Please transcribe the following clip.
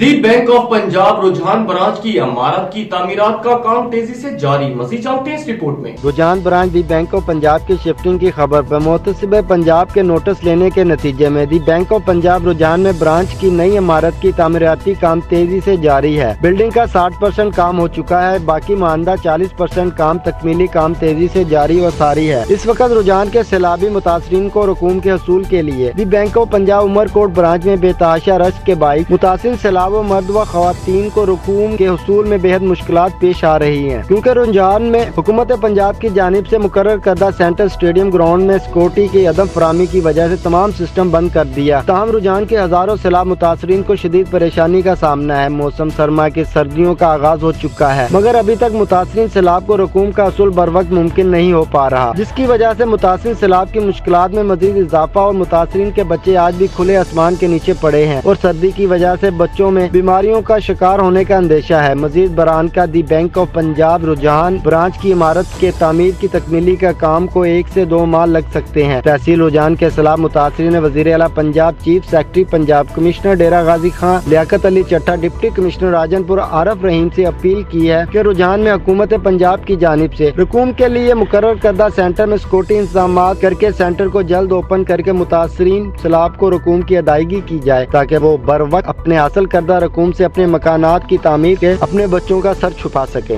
The bank of Punjab रुझान branch की इमारत की तामीरात का काम तेजी से जारी। मज़ीद जानते हैं इस रिपोर्ट में। रुझान branch the bank of Punjab की शिफ्टिंग की खबर पर मुतसिब पंजाब के नोटिस लेने के नतीजे में दी बैंक ऑफ पंजाब रुझान में ब्रांच की नई इमारत की तामीराती काम तेजी से जारी है। बिल्डिंग का 60% काम हो चुका है, बाकी मानदा 40% काम तकमीली काम तेजी से जारी और सारी है। इस वक्त रुझान के सैलाबी मुतासरीन को रकूम के हसूल के लिए the bank of Punjab Umarkot branch में बेतहाशा रश के बाइक मुतासिर सैलाब मर्द व खवातीन को रकूम के हसूल में बेहद मुश्किलात पेश आ रही हैं, क्योंकि रुझान में हुकूमत पंजाब की जानिब से मुकर्रर करदा सेंट्रल स्टेडियम ग्राउंड में सिक्योरिटी की अदम फराहमी की वजह से तमाम सिस्टम बंद कर दिया। ताहम रुझान के हजारों सैलाब मुतासरीन को शदीद परेशानी का सामना है। मौसम सरमा की सर्दियों का आगाज हो चुका है, मगर अभी तक मुतासरीन सैलाब को रकूम का हसूल बर वक्त मुमकिन नहीं हो पा रहा, जिसकी वजह से मुतासरीन सैलाब की मुश्किलात में मजीद इजाफा और मुतासरीन के बच्चे आज भी खुले आसमान के नीचे पड़े हैं और सर्दी की वजह से बच्चों में बीमारियों का शिकार होने का अंदेशा है। मजीद बरान का दी बैंक ऑफ पंजाब रुझान ब्रांच की इमारत के तामीर की तकमीली का काम को 1 से 2 माह लग सकते हैं। तहसील रुझान के सैलाब मुतासरीन ने वजीर आला Punjab, chief secretary Punjab, commissioner Dera Ghazi Khan, Liaqat Ali Chatta, deputy commissioner Rajanpur Arif Rahim से अपील की है कि रुझान में हुकूमत पंजाब की जानिब से रकूम के लिए मुकर्रर करदा सेंटर में सिक्योरिटी इंतजाम करके सेंटर को जल्द ओपन करके मुतासरीन सैलाब को रकूम की अदायगी की जाए, ताकि वो बर वक्त अपने हासिल करदा रकूम से अपने मकानात की तामीर के अपने बच्चों का सर छुपा सके।